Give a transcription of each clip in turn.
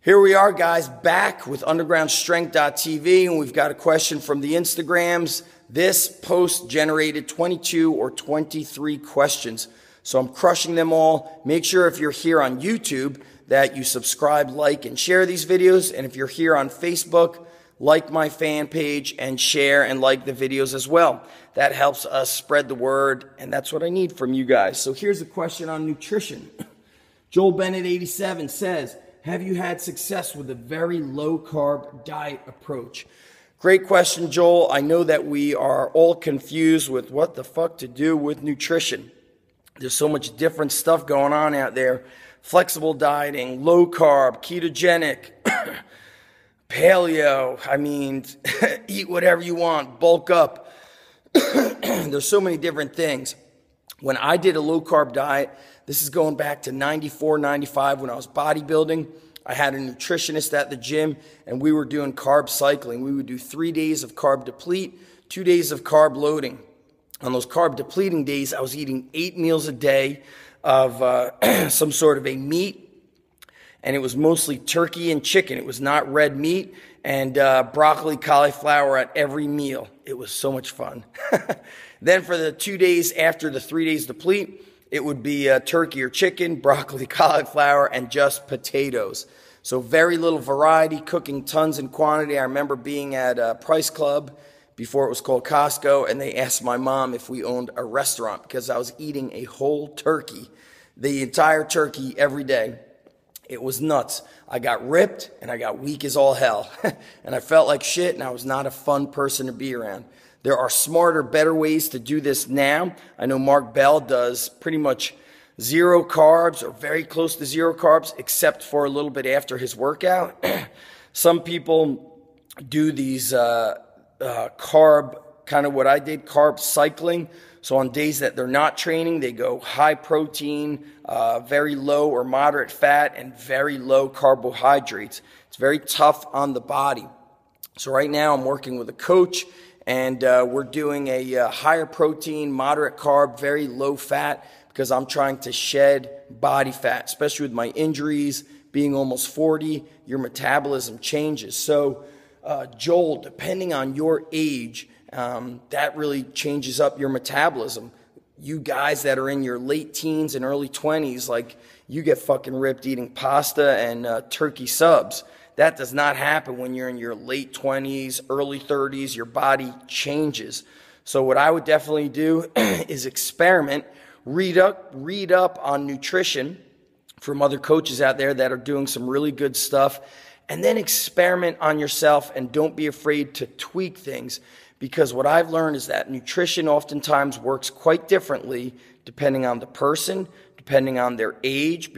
Here we are, guys, back with undergroundstrength.tv, and we've got a question from the Instagrams. This post generated 22 or 23 questions, so I'm crushing them all. Make sure if you're here on YouTube that you subscribe, like, and share these videos, and if you're here on Facebook, like my fan page and share and like the videos as well. That helps us spread the word, and that's what I need from you guys. So here's a question on nutrition. Joel Bennett 87 says, have you had success with a very low-carb diet approach? Great question, Joel. I know that we are all confused with what the fuck to do with nutrition. There's so much different stuff going on out there. Flexible dieting, low-carb, ketogenic, paleo. I mean, eat whatever you want, bulk up. There's so many different things. When I did a low-carb diet, this is going back to 94, 95 when I was bodybuilding. I had a nutritionist at the gym, and we were doing carb cycling. We would do 3 days of carb deplete, 2 days of carb loading. On those carb depleting days, I was eating 8 meals a day of some sort of a meat, and it was mostly turkey and chicken. It was not red meat, and broccoli, cauliflower at every meal. It was so much fun. Then for the 2 days after the 3 days deplete, it would be turkey or chicken, broccoli, cauliflower, and just potatoes. So very little variety, cooking tons in quantity. I remember being at Price Club before it was called Costco, and they asked my mom if we owned a restaurant because I was eating a whole turkey, the entire turkey every day. It was nuts. I got ripped, and I got weak as all hell. And I felt like shit, and I was not a fun person to be around. There are smarter, better ways to do this now. I know Mark Bell does pretty much zero carbs or very close to zero carbs, except for a little bit after his workout. Some people do these carb, kind of what I did, carb cycling. So on days that they're not training, they go high protein, very low or moderate fat, and very low carbohydrates. It's very tough on the body. So right now I'm working with a coach, and we're doing a higher protein, moderate carb, very low fat, because I'm trying to shed body fat, especially with my injuries. Being almost 40, your metabolism changes. So, Joel, depending on your age, that really changes up your metabolism. You guys that are in your late teens and early 20s, like, you get fucking ripped eating pasta and turkey subs. That does not happen when you're in your late 20s, early 30s. Your body changes. So what I would definitely do is experiment, read up on nutrition from other coaches out there that are doing some really good stuff, and then experiment on yourself, and don't be afraid to tweak things, because what I've learned is that nutrition oftentimes works quite differently depending on the person, depending on their age,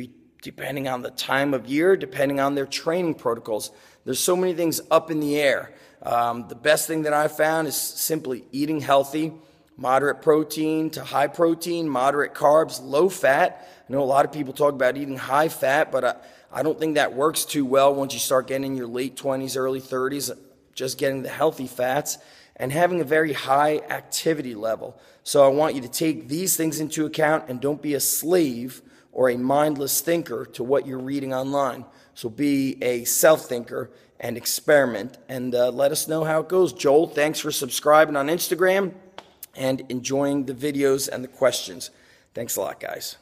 depending on the time of year, depending on their training protocols. There's so many things up in the air. The best thing that I've found is simply eating healthy, moderate protein to high protein, moderate carbs, low fat. I know a lot of people talk about eating high fat, but I don't think that works too well once you start getting in your late 20s, early 30s, just getting the healthy fats and having a very high activity level. So I want you to take these things into account and don't be a slave or a mindless thinker to what you're reading online. So be a self-thinker and experiment, and let us know how it goes. Joel, thanks for subscribing on Instagram and enjoying the videos and the questions. Thanks a lot, guys.